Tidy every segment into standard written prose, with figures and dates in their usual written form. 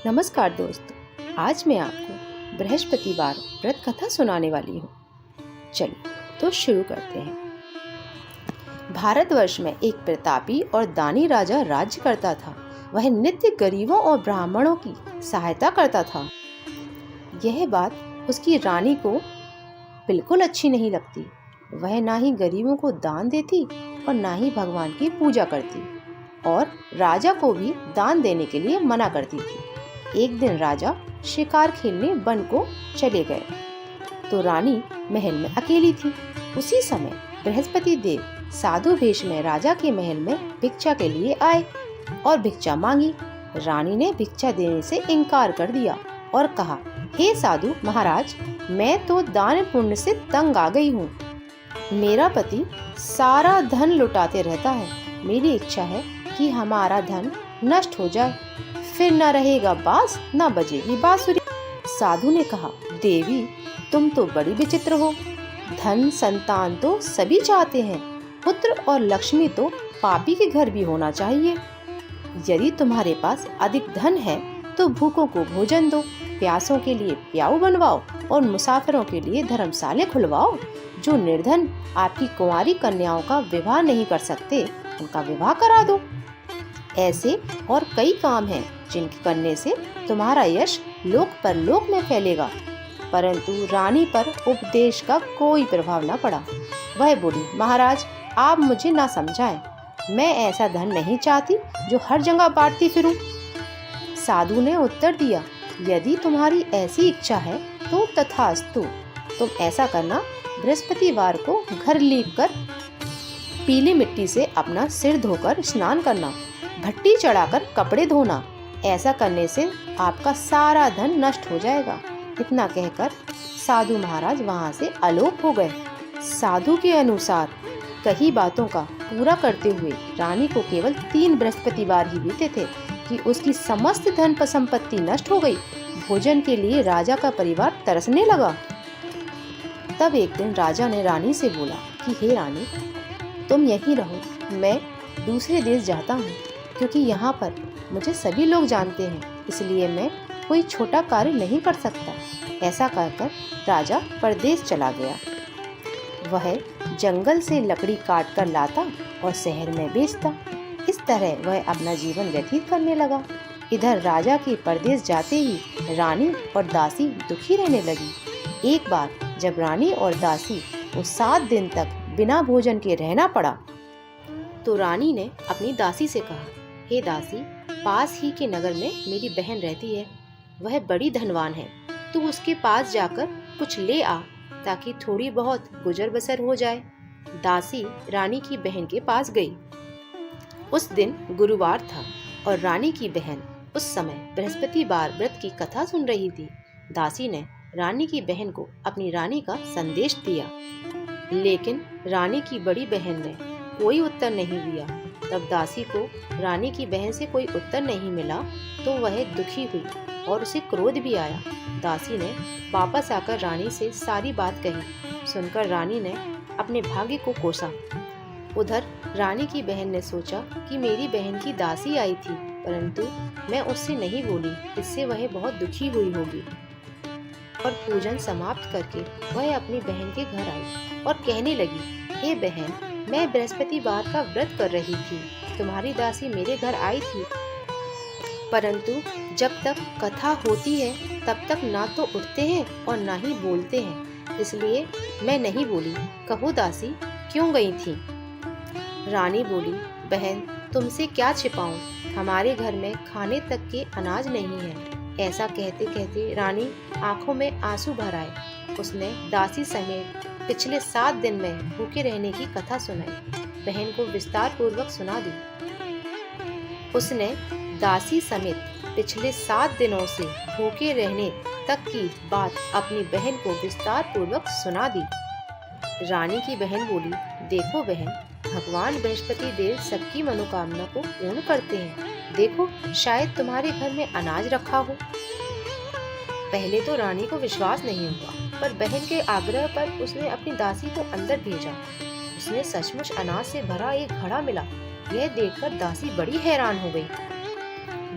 नमस्कार दोस्तों, आज मैं आपको बृहस्पतिवार व्रत कथा सुनाने वाली हूँ। चलिए तो शुरू करते हैं। भारतवर्ष में एक प्रतापी और दानी राजा राज्य करता था। वह नित्य गरीबों और ब्राह्मणों की सहायता करता था। यह बात उसकी रानी को बिल्कुल अच्छी नहीं लगती। वह ना ही गरीबों को दान देती और ना ही भगवान की पूजा करती, और राजा को भी दान देने के लिए मना करती थी। एक दिन राजा शिकार खेलने वन को चले गए तो रानी महल में अकेली थी। उसी समय बृहस्पति देव साधु वेश में राजा के महल में भिक्षा के लिए आए और भिक्षा मांगी। रानी ने भिक्षा देने से इनकार कर दिया और कहा, हे साधु महाराज, मैं तो दान पुण्य से तंग आ गई हूँ। मेरा पति सारा धन लुटाते रहता है। मेरी इच्छा है कि हमारा धन नष्ट हो जाए, फिर न रहेगा बांस न बजेगी बांसुरी। साधु ने कहा, देवी तुम तो बड़ी विचित्र हो। धन संतान तो सभी चाहते हैं, पुत्र और लक्ष्मी तो पापी के घर भी होना चाहिए। यदि तुम्हारे पास अधिक धन है तो भूखों को भोजन दो, प्यासों के लिए प्याऊ बनवाओ और मुसाफिरों के लिए धर्मशाले खुलवाओ। जो निर्धन आपकी कुंवारी कन्याओं का विवाह नहीं कर सकते, उनका विवाह करा दो। ऐसे और कई काम हैं जिनके करने से तुम्हारा यश लोक परलोक में फैलेगा। परंतु रानी पर उपदेश का कोई प्रभाव न पड़ा। वह बोली, महाराज आप मुझे ना समझाएं। मैं ऐसा धन नहीं चाहती जो हर जगह बांटती फिरूं। साधु ने उत्तर दिया, यदि तुम्हारी ऐसी इच्छा है तो तथास्तु। तुम ऐसा करना, बृहस्पतिवार को घर लीप कर पीली मिट्टी से अपना सिर धोकर स्नान करना, भट्टी चढ़ाकर कपड़े धोना। ऐसा करने से आपका सारा धन नष्ट हो जाएगा। इतना कहकर साधु महाराज वहां से अलोप हो गए। साधु के अनुसार कई बातों का पूरा करते हुए रानी को केवल 3 बृहस्पतिवार ही बीते थे कि उसकी समस्त धन संपत्ति नष्ट हो गई। भोजन के लिए राजा का परिवार तरसने लगा। तब एक दिन राजा ने रानी से बोला कि हे रानी, तुम यहीं रहो, मैं दूसरे देश जाता हूँ, क्योंकि यहाँ पर मुझे सभी लोग जानते हैं, इसलिए मैं कोई छोटा कार्य नहीं कर सकता। ऐसा कहकर राजा परदेश चला गया। वह जंगल से लकड़ी काट कर लाता और शहर में बेचता। इस तरह वह अपना जीवन व्यतीत करने लगा। इधर राजा के परदेश जाते ही रानी और दासी दुखी रहने लगी। एक बार जब रानी और दासी को 7 दिन तक बिना भोजन के रहना पड़ा तो रानी ने अपनी दासी से कहा, हे दासी, पास ही के नगर में मेरी बहन रहती है। वह बड़ी धनवान है। तू उसके पास जाकर कुछ ले आ ताकि थोड़ी बहुत गुजर बसर हो जाए। दासी रानी की बहन के पास गई। उस दिन गुरुवार था और रानी की बहन उस समय बृहस्पतिवार व्रत की कथा सुन रही थी। दासी ने रानी की बहन को अपनी रानी का संदेश दिया, लेकिन रानी की बड़ी बहन ने कोई उत्तर नहीं दिया। तब दासी को रानी की बहन से कोई उत्तर नहीं मिला तो वह दुखी हुई और उसे क्रोध भी आया। दासी ने वापस आकर रानी से सारी बात कही। सुनकर रानी ने अपने भाग्य को कोसा। उधर रानी की बहन ने सोचा कि मेरी बहन की दासी आई थी, परंतु मैं उससे नहीं बोली, इससे वह बहुत दुखी हुई होगी। और पूजन समाप्त करके वह अपनी बहन के घर आई और कहने लगी, हे बहन, मैं बृहस्पतिवार का व्रत कर रही थी। तुम्हारी दासी मेरे घर आई थी, परंतु जब तक कथा होती है तब तक ना तो उठते हैं और ना ही बोलते हैं, इसलिए मैं नहीं बोली। कहो दासी, क्यों गई थी? रानी बोली, बहन तुमसे क्या छिपाऊं, हमारे घर में खाने तक के अनाज नहीं है। ऐसा कहते कहते रानी आंखों में आंसू भर आए। उसने दासी समेत पिछले 7 दिन में भूखे रहने की कथा सुनाई। बहन को विस्तार पूर्वक सुना दी। उसने दासी समेत पिछले 7 दिनों से भूखे रहने तक की बात अपनी बहन को विस्तार पूर्वक सुना दी। रानी की बहन बोली, देखो बहन, भगवान बृहस्पति देव सबकी मनोकामना को पूर्ण करते हैं। देखो, शायद तुम्हारे घर में अनाज रखा हो। पहले तो रानी को विश्वास नहीं हुआ, पर बहन के आग्रह पर उसने अपनी दासी को अंदर भेजा। उसने सचमुच अनाज से भरा एक घड़ा मिला। यह देखकर दासी बड़ी हैरान हो गई।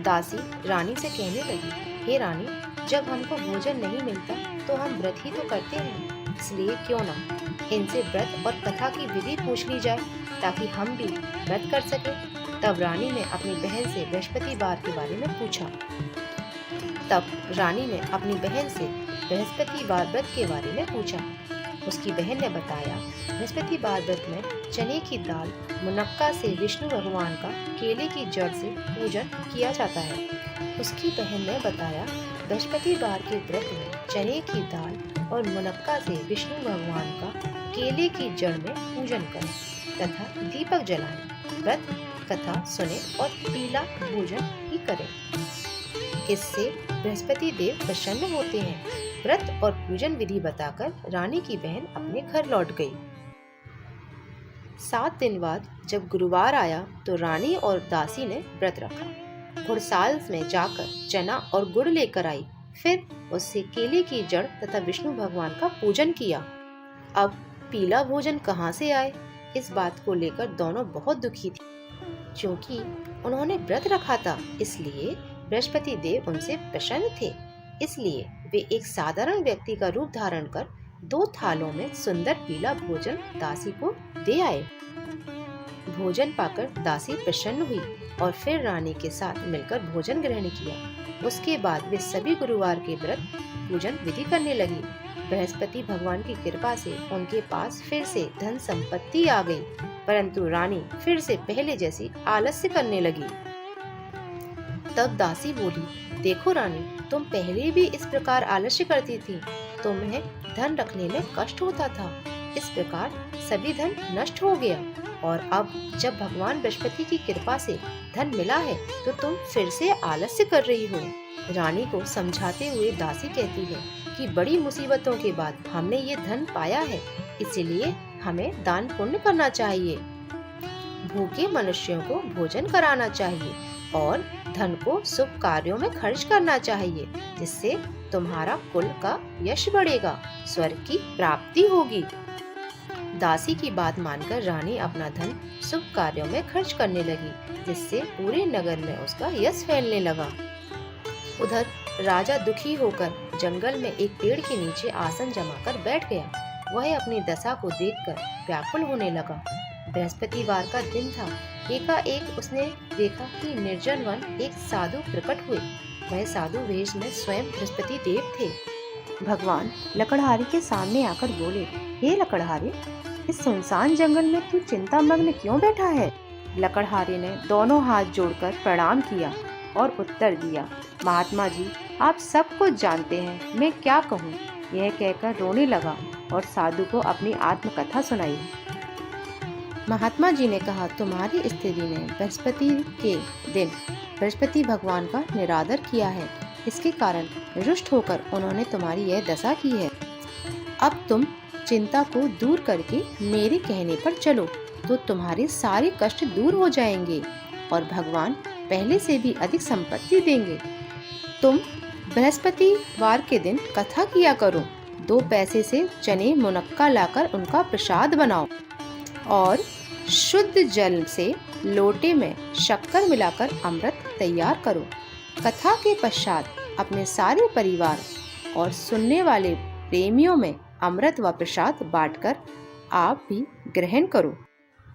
दासी रानी से कहने लगी, हे रानी, जब हमको भोजन नहीं मिलता तो हम व्रत ही तो करते हैं, इसलिए क्यों ना इनसे व्रत और कथा की विधि पूछ ली जाए ताकि हम भी व्रत कर सके। तब रानी ने अपनी बहन से बृहस्पतिवार के बारे में पूछा। उसकी बहन ने बताया, बृहस्पतिवार व्रत में चने की दाल, मुनक्का से विष्णु भगवान का केले की जड़ से पूजन किया जाता है। उसकी बहन ने बताया, बृहस्पतिवार के व्रत में चने की दाल और मुनक्का से विष्णु भगवान का केले की जड़ में पूजन करें तथा दीपक जलाएं, व्रत कथा सुने और पीला भोजन ही करें। इससे बृहस्पति देव प्रसन्न होते हैं। व्रत और पूजन विधि बताकर रानी की बहन अपने घर लौट गई। 7 दिन बाद जब गुरुवार आया तो रानी और दासी ने व्रत रखा। घुड़साल में जाकर चना और गुड़ लेकर आई, फिर उससे केले की जड़ तथा विष्णु भगवान का पूजन किया। अब पीला भोजन कहाँ से आए, इस बात को लेकर दोनों बहुत दुखी थी। क्योंकि उन्होंने व्रत रखा था, इसलिए बृहस्पति देव उनसे प्रसन्न थे। इसलिए वे एक साधारण व्यक्ति का रूप धारण कर 2 थालों में सुंदर पीला भोजन दासी को दे आए। भोजन पाकर दासी प्रसन्न हुई और फिर रानी के साथ मिलकर भोजन ग्रहण किया। उसके बाद वे सभी गुरुवार के व्रत पूजन विधि करने लगी। बृहस्पति भगवान की कृपा से उनके पास फिर से धन संपत्ति आ गई, परंतु रानी फिर से पहले जैसी आलस्य करने लगी। तब दासी बोली, देखो रानी, तुम पहले भी इस प्रकार आलस्य करती थी, तुम्हें धन रखने में कष्ट होता था। इस प्रकार सभी धन नष्ट हो गया और अब जब भगवान बृहस्पति की कृपा से धन मिला है तो तुम फिर से आलस्य कर रही हो। रानी को समझाते हुए दासी कहती है कि बड़ी मुसीबतों के बाद हमने ये धन पाया है, इसलिए हमें दान पुण्य करना चाहिए, भूखे मनुष्यों को भोजन कराना चाहिए और धन को शुभ कार्यों में खर्च करना चाहिए, जिससे तुम्हारा कुल का यश बढ़ेगा, स्वर्ग की प्राप्ति होगी। दासी की बात मानकर रानी अपना धन शुभ कार्यों में खर्च करने लगी, जिससे पूरे नगर में उसका यश फैलने लगा। उधर राजा दुखी होकर जंगल में एक पेड़ के नीचे आसन जमाकर बैठ गया। वह अपनी दशा को देखकर व्याकुल होने लगा। बृहस्पतिवार का दिन था। एकाएक उसने देखा कि निर्जन वन एक साधु प्रकट हुए। वह साधु वेश में स्वयं बृहस्पति देव थे। भगवान लकड़हारे के सामने आकर बोले, हे लकड़हारे, इस सुनसान जंगल में तू चिंतामग्न क्यों बैठा है? लकड़हारे ने दोनों हाथ जोड़कर प्रणाम किया और उत्तर दिया, महात्मा जी, आप सब कुछ जानते हैं, मैं क्या कहूँ। यह कहकर रोने लगा और साधु को अपनी आत्मकथा सुनाई। महात्मा जी ने कहा, तुम्हारी स्त्री ने बृहस्पति के दिन बृहस्पति भगवान का निरादर किया है, इसके कारण रुष्ट होकर उन्होंने तुम्हारी यह दशा की है। अब तुम चिंता को दूर करके मेरे कहने पर चलो तो तुम्हारे सारे कष्ट दूर हो जाएंगे और भगवान पहले से भी अधिक संपत्ति देंगे। तुम बृहस्पतिवार के दिन कथा किया करो, 2 पैसे से चने मुनक्का लाकर उनका प्रसाद बनाओ और शुद्ध जल से लोटे में शक्कर मिलाकर अमृत तैयार करो। कथा के पश्चात अपने सारे परिवार और सुनने वाले प्रेमियों में अमृत व प्रसाद बांटकर आप भी ग्रहण करो।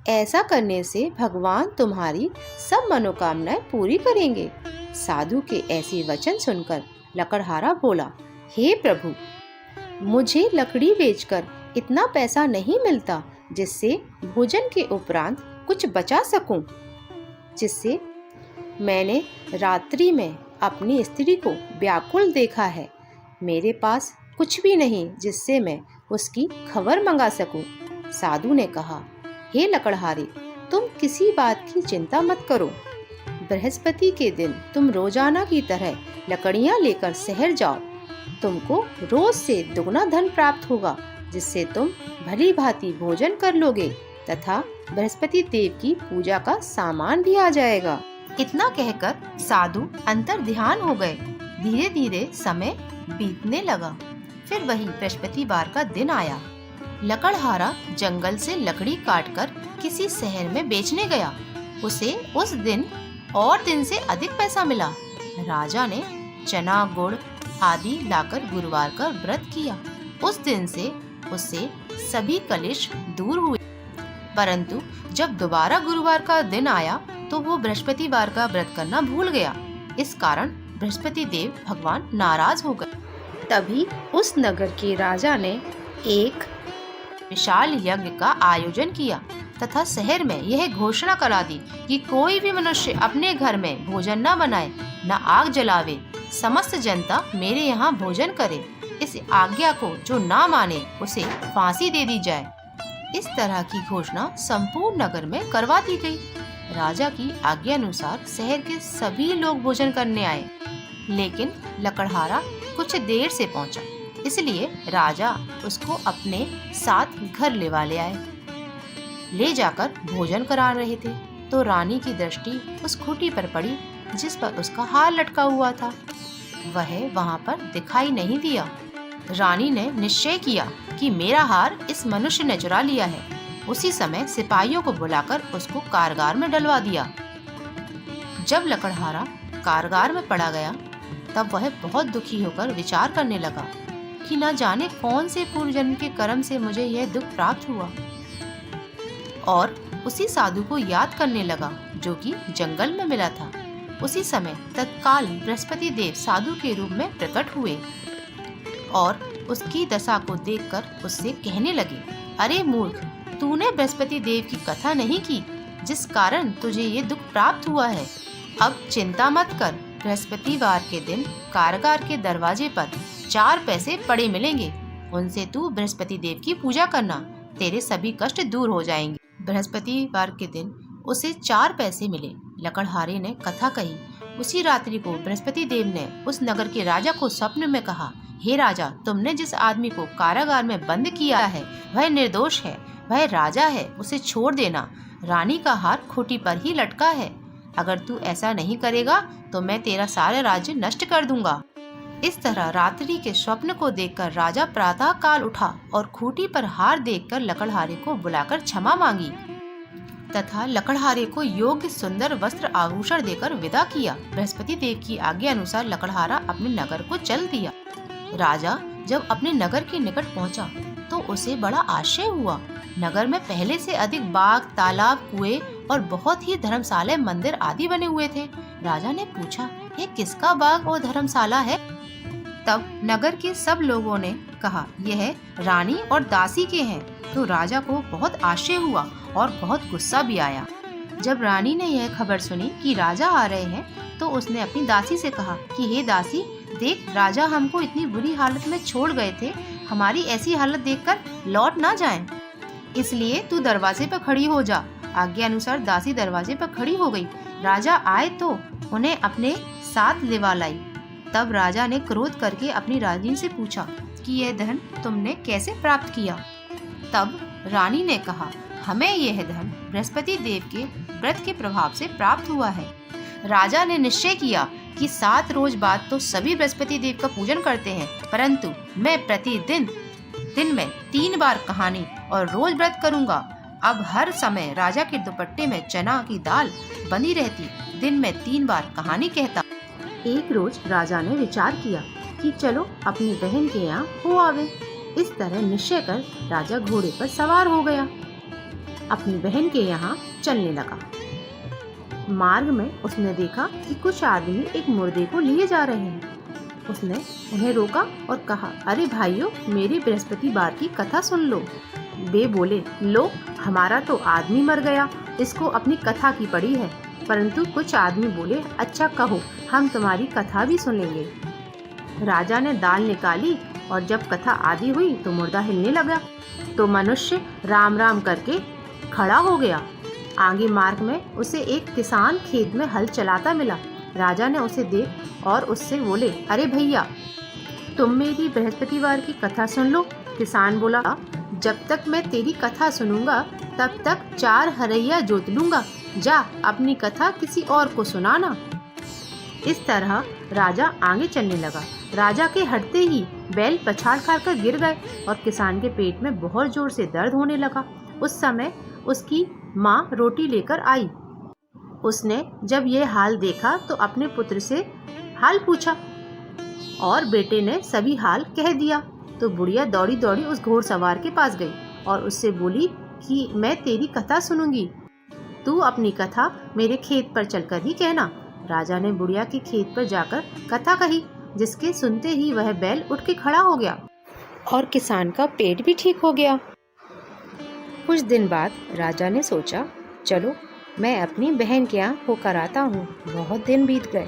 ऐसा करने से भगवान तुम्हारी सब मनोकामनाएं पूरी करेंगे। साधु के ऐसे वचन सुनकर लकड़हारा बोला, हे प्रभु, मुझे लकड़ी बेचकर इतना पैसा नहीं मिलता जिससे भोजन के उपरांत कुछ बचा सकूं, जिससे मैंने रात्रि में अपनी स्त्री को व्याकुल देखा है। मेरे पास कुछ भी नहीं जिससे मैं उसकी खबर मंगा सकूं। साधु ने कहा, हे लकड़हारे, तुम किसी बात की चिंता मत करो। बृहस्पति के दिन तुम रोजाना की तरह लकड़ियां लेकर शहर जाओ। तुमको रोज से दुगना धन प्राप्त होगा, जिससे तुम भली भांति भोजन कर लोगे तथा बृहस्पति देव की पूजा का सामान भी आ जाएगा। इतना कहकर साधु अंतर ध्यान हो गए। धीरे धीरे समय बीतने लगा। फिर वही बृहस्पतिवार का दिन आया। लकड़हारा जंगल से लकड़ी काटकर किसी शहर में बेचने गया। उसे उस दिन और दिन से अधिक पैसा मिला। राजा ने चना गुड़ आदि लाकर गुरुवार का व्रत किया। उस दिन से उससे सभी कलेश दूर हुए। परंतु जब दोबारा गुरुवार का दिन आया तो वो बृहस्पतिवार का व्रत करना भूल गया। इस कारण बृहस्पति देव भगवान नाराज हो गए। तभी उस नगर के राजा ने एक विशाल यज्ञ का आयोजन किया तथा शहर में यह घोषणा करा दी कि कोई भी मनुष्य अपने घर में भोजन न बनाए, न आग जलावे, समस्त जनता मेरे यहाँ भोजन करे। इस आज्ञा को जो ना माने उसे फांसी दे दी जाए। इस तरह की घोषणा संपूर्ण नगर में करवा दी गई। राजा की आज्ञा अनुसार शहर के सभी लोग भोजन करने आए, लेकिन लकड़हारा कुछ देर से पहुंचा, इसलिए राजा उसको अपने साथ घर ले आए। ले जाकर भोजन करा रहे थे तो रानी की दृष्टि उस खूंटी पर पड़ी जिस पर उसका हार लटका हुआ था। वह वहां पर दिखाई नहीं दिया। रानी ने निश्चय किया कि मेरा हार इस मनुष्य ने चुरा लिया है। उसी समय सिपाहियों को बुलाकर उसको कारागार में डलवा दिया। जब लकड़हारा कारागार में पड़ा गया तब वह बहुत दुखी होकर विचार करने लगा कि न जाने कौन से पूर्व जन्म के कर्म से मुझे यह दुख प्राप्त हुआ, और उसी साधु को याद करने लगा जो कि जंगल में मिला था। उसी समय तत्काल बृहस्पति देव साधु के रूप में प्रकट हुए और उसकी दशा को देखकर उससे कहने लगे, अरे मूर्ख, तूने बृहस्पति देव की कथा नहीं की जिस कारण तुझे ये दुख प्राप्त हुआ है। अब चिंता मत कर, बृहस्पतिवार के दिन कारागार के दरवाजे पर 4 पैसे पड़े मिलेंगे, उनसे तू बृहस्पति देव की पूजा करना, तेरे सभी कष्ट दूर हो जाएंगे। बृहस्पतिवार के दिन उसे 4 पैसे मिले। लकड़हारे ने कथा कही। उसी रात्रि को बृहस्पति देव ने उस नगर के राजा को स्वप्न में कहा, हे राजा, तुमने जिस आदमी को कारागार में बंद किया है वह निर्दोष है, वह राजा है, उसे छोड़ देना। रानी का हार खूंटी पर ही लटका है। अगर तू ऐसा नहीं करेगा तो मैं तेरा सारा राज्य नष्ट कर दूंगा। इस तरह रात्रि के स्वप्न को देखकर राजा प्रातः काल उठा और खूंटी पर हार देखकर लकड़हारे को बुलाकर क्षमा मांगी तथा लकड़हारे को योग्य सुंदर वस्त्र आभूषण देकर विदा किया। बृहस्पति देव की आज्ञा अनुसार लकड़हारा अपने नगर को चल दिया। राजा जब अपने नगर के निकट पहुंचा तो उसे बड़ा आश्चर्य हुआ। नगर में पहले से अधिक बाग, तालाब, कुएं और बहुत ही धर्मशाला, मंदिर आदि बने हुए थे। राजा ने पूछा, ये किसका बाग और धर्मशाला है? तब नगर के सब लोगों ने कहा, यह रानी और दासी के हैं। तो राजा को बहुत आश्चर्य हुआ और बहुत गुस्सा भी आया। जब रानी ने यह खबर सुनी कि राजा आ रहे हैं तो उसने अपनी दासी से कहा कि हे दासी, देख, राजा हमको इतनी बुरी हालत में छोड़ गए थे, हमारी ऐसी हालत देखकर लौट ना जाएं। इसलिए तू दरवाजे पर खड़ी हो जा। आज्ञा अनुसार दासी दरवाजे पर खड़ी हो गई। राजा आए तो उन्हें अपने साथ लिवा लाई। तब राजा ने क्रोध करके अपनी रानी से पूछा कि यह धन तुमने कैसे प्राप्त किया? तब रानी ने कहा, हमें यह धन बृहस्पति देव के व्रत के प्रभाव से प्राप्त हुआ है। राजा ने निश्चय किया कि 7 रोज बाद तो सभी बृहस्पति देव का पूजन करते हैं, परंतु मैं प्रतिदिन दिन में 3 बार कहानी और रोज व्रत करूंगा। अब हर समय राजा के दुपट्टे में चना की दाल बनी रहती, दिन में 3 बार कहानी कहता। एक रोज राजा ने विचार किया कि चलो अपनी बहन के यहाँ हो आवे। इस तरह निश्चय कर राजा घोड़े पर सवार हो गया, अपनी बहन के यहाँ चलने लगा। मार्ग में उसने देखा कि कुछ आदमी एक मुर्दे को लिए जा रहे हैं। उसने उन्हें रोका और कहा, अरे भाइयों, मेरी बृहस्पतिवार की कथा सुन लो। वे बोले, लो, हमारा तो आदमी मर गया, इसको अपनी कथा की पड़ी है। परंतु कुछ आदमी बोले, अच्छा कहो, हम तुम्हारी कथा भी सुनेंगे। राजा ने दाल निकाली और जब कथा आदि हुई तो मुर्दा हिलने लगा। तो मनुष्य राम राम करके खड़ा हो गया। आगे मार्ग में उसे एक किसान खेत में हल चलाता मिला। राजा ने उसे देख और उससे बोले, अरे भैया, तुम मेरी बृहस्पतिवार की कथा सुन लो। किसान बोला, जब तक मैं तेरी कथा सुनूंगा तब तक 4 हरैया जोत लूंगा, जा अपनी कथा किसी और को सुनाना। इस तरह राजा आगे चलने लगा। राजा के हटते ही बैल पछाड़ खाकर गिर गए और किसान के पेट में बहुत जोर से दर्द होने लगा। उस समय उसकी माँ रोटी लेकर आई। उसने जब ये हाल देखा तो अपने पुत्र से हाल पूछा और बेटे ने सभी हाल कह दिया। तो बुढ़िया दौड़ी दौड़ी उस घोड़सवार के पास गई और उससे बोली कि मैं तेरी कथा सुनूंगी, तू अपनी कथा मेरे खेत पर चलकर ही कहना। राजा ने बुढ़िया के खेत पर जाकर कथा कही, जिसके सुनते ही वह बैल उठ के खड़ा हो गया और किसान का पेट भी ठीक हो गया। कुछ दिन बाद राजा ने सोचा, चलो मैं अपनी बहन के यहाँ होकर आता हूँ। बहुत दिन बीत गए।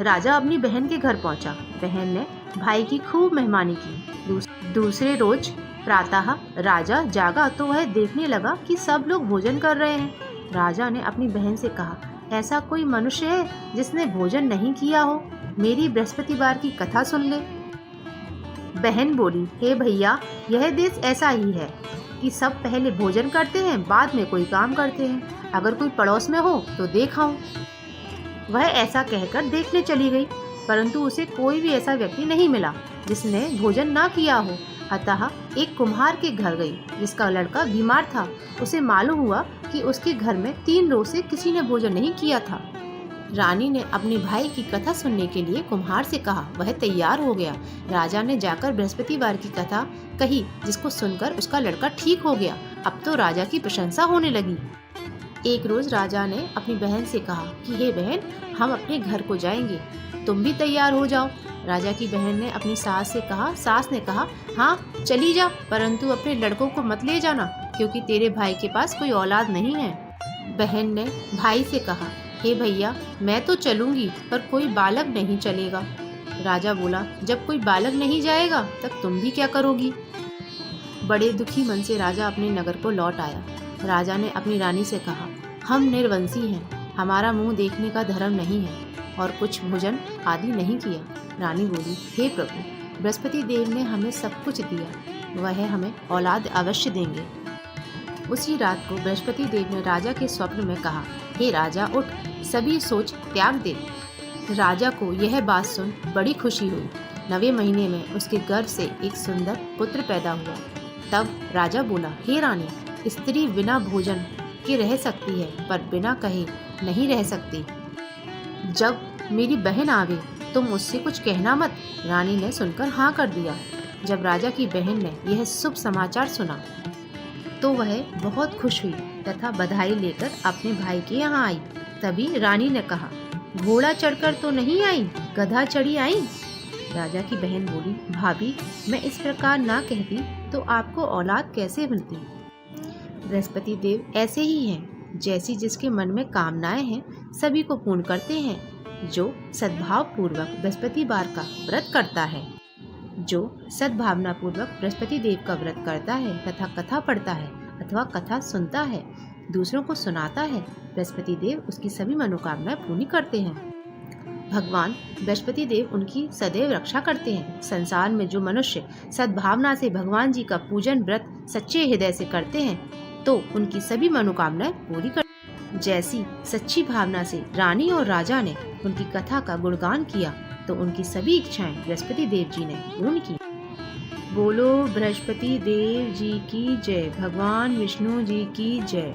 राजा अपनी बहन के घर पहुँचा। बहन ने भाई की खूब मेहमानी की। दूसरे रोज प्रातः राजा जागा तो वह देखने लगा कि सब लोग भोजन कर रहे हैं। राजा ने अपनी बहन से कहा, ऐसा कोई मनुष्य है जिसने भोजन नहीं किया हो? मेरी बृहस्पतिवार की कथा सुन ले। बहन बोली, हे भैया, यह देश ऐसा ही है कि सब पहले भोजन करते हैं, बाद में कोई काम करते हैं। अगर कोई पड़ोस में हो तो देखाऊं। वह ऐसा कहकर देखने चली गई, परंतु उसे कोई भी ऐसा व्यक्ति नहीं मिला जिसने भोजन ना किया हो। अतः एक कुम्हार के घर गई, जिसका लड़का बीमार था। उसे मालूम हुआ कि उसके घर में 3 रोज से किसी ने भोजन नहीं किया था। रानी ने अपने भाई की कथा सुनने के लिए कुम्हार से कहा। वह तैयार हो गया। राजा ने जाकर बृहस्पतिवार की कथा कही, जिसको सुनकर उसका लड़का ठीक हो गया। अब तो राजा की प्रशंसा होने लगी। एक रोज राजा ने अपनी बहन से कहा कि हे बहन, हम अपने घर को जाएंगे, तुम भी तैयार हो जाओ। राजा की बहन ने अपनी सास से कहा। सास ने कहा, हाँ चली जा, परंतु अपने लड़कों को मत ले जाना, क्योंकि तेरे भाई के पास कोई औलाद नहीं है। बहन ने भाई से कहा, हे भैया, मैं तो चलूंगी, पर कोई बालक नहीं चलेगा। राजा बोला, जब कोई बालक नहीं जाएगा तब तुम भी क्या करोगी? बड़े दुखी मन से राजा अपने नगर को लौट आया। राजा ने अपनी रानी से कहा, हम निर्वंशी हैं, हमारा मुंह देखने का धर्म नहीं है और कुछ भोजन आदि नहीं किया। रानी बोली, हे प्रभु, बृहस्पति देव ने हमें सब कुछ दिया, वह हमें औलाद अवश्य देंगे। उसी रात को बृहस्पति देव ने राजा के स्वप्न में कहा, हे राजा, उठ, सभी सोच त्याग दे। राजा को यह बात सुन बड़ी खुशी हुई। 9वें महीने में उसके गर्भ से एक सुंदर पुत्र पैदा हुआ। तब राजा बोला, हे रानी, स्त्री बिना भोजन के रह सकती है, पर बिना कहे नहीं रह सकती। जब मेरी बहन आवे तुम उससे कुछ कहना मत। रानी ने सुनकर हाँ कर दिया। जब राजा की बहन ने यह शुभ समाचार सुना तो वह बहुत खुश हुई तथा बधाई लेकर अपने भाई के यहाँ आई। तभी रानी ने कहा, घोड़ा चढ़कर तो नहीं आई, गधा चढ़ी आई। राजा की बहन बोली, भाभी, मैं इस प्रकार ना कहती तो आपको औलाद कैसे मिलती? बृहस्पति देव ऐसे ही हैं, जैसी जिसके मन में कामनाएं हैं सभी को पूर्ण करते हैं। जो सद्भाव पूर्वक बृहस्पतिवार का व्रत करता है, जो सद्भावना पूर्वक बृहस्पति देव का व्रत करता है तथा कथा पढ़ता है अथवा कथा सुनता है, दूसरों को सुनाता है, बृहस्पति देव उसकी सभी मनोकामनाएं पूर्ण करते हैं। भगवान बृहस्पति देव उनकी सदैव रक्षा करते हैं। संसार में जो मनुष्य सद्भावना से भगवान जी का पूजन व्रत सच्चे हृदय से करते हैं तो उनकी सभी मनोकामनाएं पूरी कर। जैसी सच्ची भावना से रानी और राजा ने उनकी कथा का गुणगान किया तो उनकी सभी इच्छाएं बृहस्पति देव जी ने पूर्ण की। बोलो बृहस्पति देव जी की जय, भगवान विष्णु जी की जय।